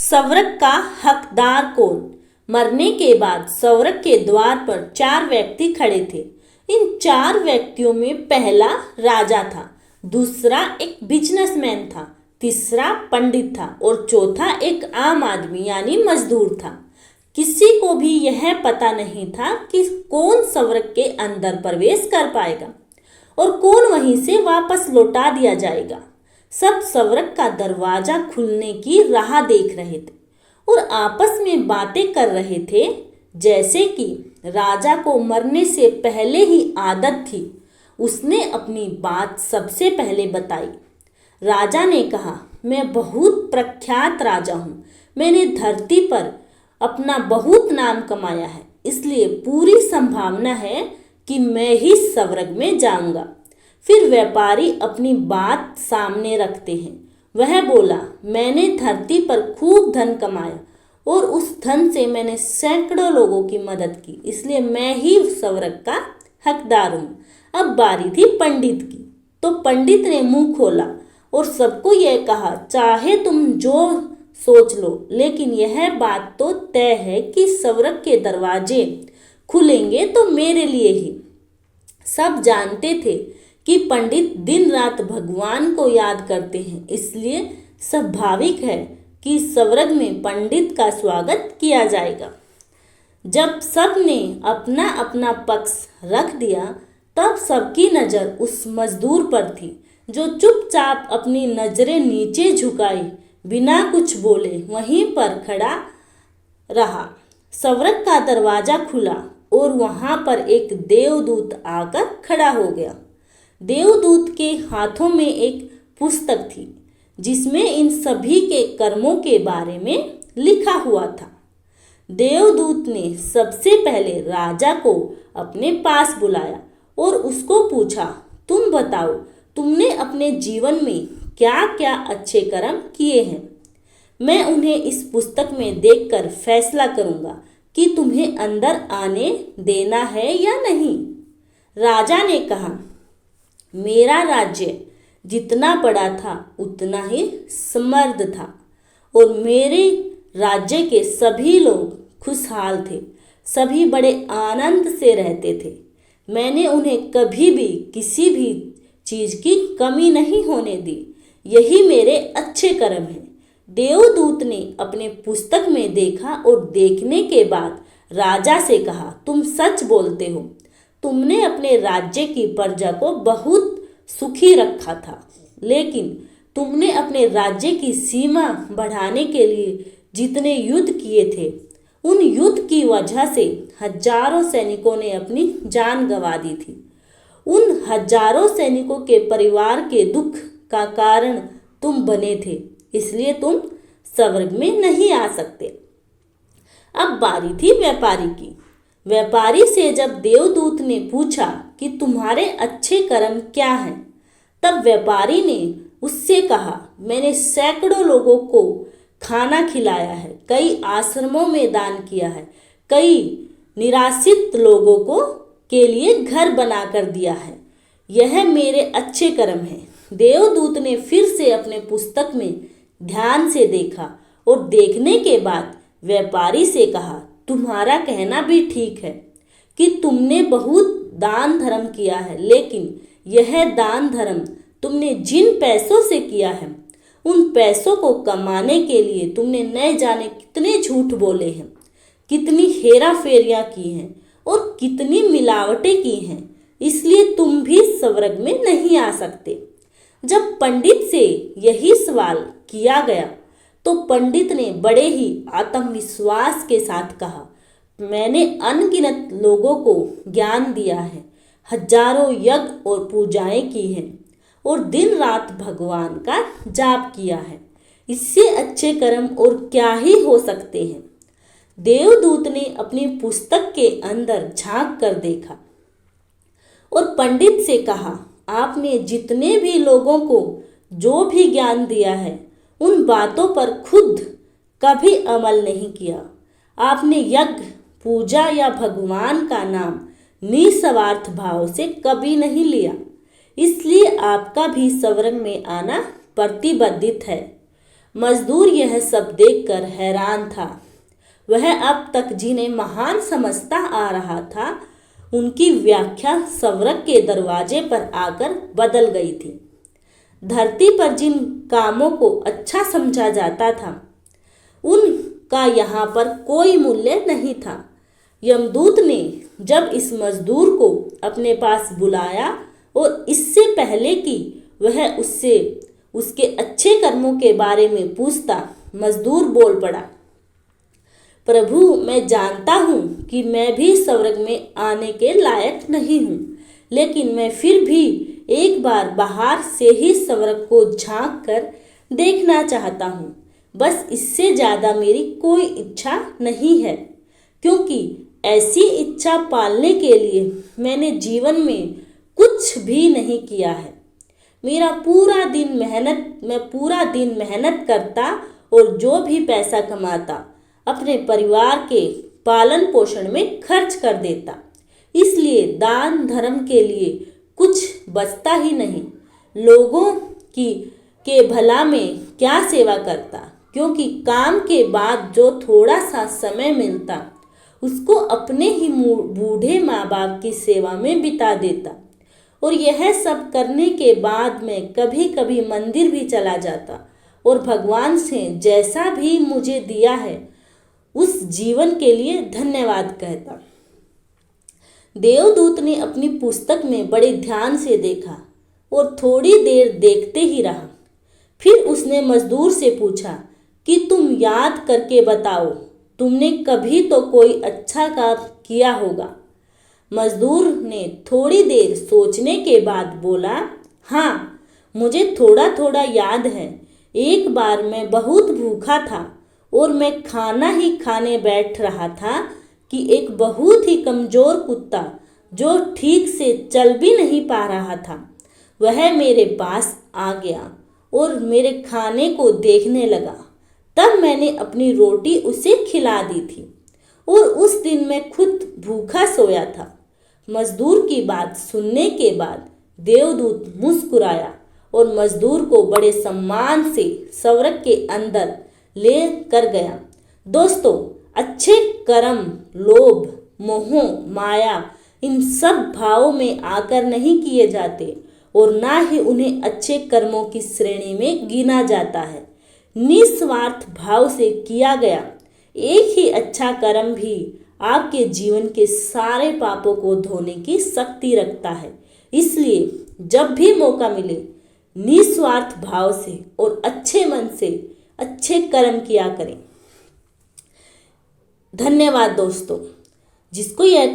स्वर्ग का हकदार कौन। मरने के बाद स्वर्ग के द्वार पर 4 व्यक्ति खड़े थे। इन 4 व्यक्तियों में पहला राजा था, दूसरा एक बिजनेसमैन था, तीसरा पंडित था और चौथा एक आम आदमी यानी मजदूर था। किसी को भी यह पता नहीं था कि कौन स्वर्ग के अंदर प्रवेश कर पाएगा और कौन वहीं से वापस लौटा दिया जाएगा। सब स्वर्ग का दरवाजा खुलने की राह देख रहे थे और आपस में बातें कर रहे थे। जैसे कि राजा को मरने से पहले ही आदत थी, उसने अपनी बात सबसे पहले बताई। राजा ने कहा, मैं बहुत प्रख्यात राजा हूँ। मैंने धरती पर अपना बहुत नाम कमाया है, इसलिए पूरी संभावना है कि मैं ही स्वर्ग में जाऊंगा। फिर व्यापारी अपनी बात सामने रखते हैं। वह बोला, मैंने धरती पर खूब धन कमाया और उस धन से मैंने सैकड़ों लोगों की मदद की, इसलिए मैं ही स्वर्ग का हकदार हूँ। अब बारी थी पंडित की, तो पंडित ने मुंह खोला और सबको यह कहा, चाहे तुम जो सोच लो, लेकिन यह बात तो तय है कि स्वर्ग के दरवाजे खुलेंगे तो मेरे लिए ही। सब जानते थे कि पंडित दिन रात भगवान को याद करते हैं, इसलिए स्वाभाविक है कि स्वर्ग में पंडित का स्वागत किया जाएगा। जब सब ने अपना अपना पक्ष रख दिया, तब सबकी नज़र उस मजदूर पर थी जो चुपचाप अपनी नजरें नीचे झुकाए बिना कुछ बोले वहीं पर खड़ा रहा। स्वर्ग का दरवाजा खुला और वहां पर एक देवदूत आकर खड़ा हो गया। देवदूत के हाथों में एक पुस्तक थी जिसमें इन सभी के कर्मों के बारे में लिखा हुआ था। देवदूत ने सबसे पहले राजा को अपने पास बुलाया और उसको पूछा, तुम बताओ, तुमने अपने जीवन में क्या क्या अच्छे कर्म किए हैं। मैं उन्हें इस पुस्तक में देखकर फैसला करूंगा कि तुम्हें अंदर आने देना है या नहीं। राजा ने कहा, मेरा राज्य जितना बड़ा था उतना ही समृद्ध था और मेरे राज्य के सभी लोग खुशहाल थे। सभी बड़े आनंद से रहते थे। मैंने उन्हें कभी भी किसी भी चीज़ की कमी नहीं होने दी। यही मेरे अच्छे कर्म हैं। देवदूत ने अपने पुस्तक में देखा और देखने के बाद राजा से कहा, तुम सच बोलते हो। तुमने अपने राज्य की प्रजा को बहुत सुखी रखा था, लेकिन तुमने अपने राज्य की सीमा बढ़ाने के लिए जितने युद्ध किए थे, उन युद्ध की वजह से हजारों सैनिकों ने अपनी जान गंवा दी थी। उन हजारों सैनिकों के परिवार के दुख का कारण तुम बने थे, इसलिए तुम स्वर्ग में नहीं आ सकते। अब बारी थी व्यापारी की। व्यापारी से जब देवदूत ने पूछा कि तुम्हारे अच्छे कर्म क्या हैं, तब व्यापारी ने उससे कहा, मैंने सैकड़ों लोगों को खाना खिलाया है, कई आश्रमों में दान किया है, कई निराश्रित लोगों को के लिए घर बनाकर दिया है। यह मेरे अच्छे कर्म हैं। देवदूत ने फिर से अपने पुस्तक में ध्यान से देखा और देखने के बाद व्यापारी से कहा, तुम्हारा कहना भी ठीक है कि तुमने बहुत दान धर्म किया है, लेकिन यह दान धर्म तुमने जिन पैसों से किया है, उन पैसों को कमाने के लिए तुमने न जाने कितने झूठ बोले हैं, कितनी हेरा फेरियाँ की हैं और कितनी मिलावटें की हैं, इसलिए तुम भी स्वर्ग में नहीं आ सकते। जब पंडित से यही सवाल किया गया तो पंडित ने बड़े ही आत्मविश्वास के साथ कहा, मैंने अनगिनत लोगों को ज्ञान दिया है, हजारों यज्ञ और पूजाएं की हैं और दिन रात भगवान का जाप किया है। इससे अच्छे कर्म और क्या ही हो सकते हैं। देवदूत ने अपनी पुस्तक के अंदर झांक कर देखा और पंडित से कहा, आपने जितने भी लोगों को जो भी ज्ञान दिया है, उन बातों पर खुद कभी अमल नहीं किया। आपने यज्ञ, पूजा या भगवान का नाम निस्वार्थ भाव से कभी नहीं लिया, इसलिए आपका भी स्वर्ग में आना प्रतिबंधित है। मजदूर यह सब देखकर हैरान था। वह अब तक जिन्हें महान समझता आ रहा था, उनकी व्याख्या स्वर्ग के दरवाजे पर आकर बदल गई थी। धरती पर जिन कामों को अच्छा समझा जाता था, उनका यहाँ पर कोई मूल्य नहीं था। यमदूत ने जब इस मजदूर को अपने पास बुलाया और इससे पहले कि वह उससे उसके अच्छे कर्मों के बारे में पूछता, मजदूर बोल पड़ा, प्रभु, मैं जानता हूँ कि मैं भी स्वर्ग में आने के लायक नहीं हूँ, लेकिन मैं फिर भी एक बार बाहर से ही स्वर्ग को झांक कर देखना चाहता हूँ। बस इससे ज़्यादा मेरी कोई इच्छा नहीं है, क्योंकि ऐसी इच्छा पालने के लिए मैंने जीवन में कुछ भी नहीं किया है। मैं पूरा दिन मेहनत करता और जो भी पैसा कमाता अपने परिवार के पालन पोषण में खर्च कर देता। इसलिए दान धर्म के लिए कुछ बचता ही नहीं। लोगों के भला में क्या सेवा करता, क्योंकि काम के बाद जो थोड़ा सा समय मिलता उसको अपने ही बूढ़े माँ बाप की सेवा में बिता देता। और यह सब करने के बाद मैं कभी कभी मंदिर भी चला जाता और भगवान से जैसा भी मुझे दिया है उस जीवन के लिए धन्यवाद कहता। देवदूत ने अपनी पुस्तक में बड़े ध्यान से देखा और थोड़ी देर देखते ही रहा। फिर उसने मजदूर से पूछा कि तुम याद करके बताओ, तुमने कभी तो कोई अच्छा काम किया होगा। मजदूर ने थोड़ी देर सोचने के बाद बोला, हाँ, मुझे थोड़ा थोड़ा याद है। एक बार मैं बहुत भूखा था और मैं खाना ही खाने बैठ रहा था कि एक बहुत ही कमज़ोर कुत्ता, जो ठीक से चल भी नहीं पा रहा था, वह मेरे पास आ गया और मेरे खाने को देखने लगा। तब मैंने अपनी रोटी उसे खिला दी थी और उस दिन मैं खुद भूखा सोया था। मजदूर की बात सुनने के बाद देवदूत मुस्कुराया और मजदूर को बड़े सम्मान से स्वर्ग के अंदर ले कर गया। दोस्तों, अच्छे कर्म लोभ, मोह, माया इन सब भावों में आकर नहीं किए जाते और ना ही उन्हें अच्छे कर्मों की श्रेणी में गिना जाता है। निस्वार्थ भाव से किया गया एक ही अच्छा कर्म भी आपके जीवन के सारे पापों को धोने की शक्ति रखता है। इसलिए जब भी मौका मिले, निस्वार्थ भाव से और अच्छे मन से अच्छे कर्म किया करें। धन्यवाद दोस्तों। जिसको यह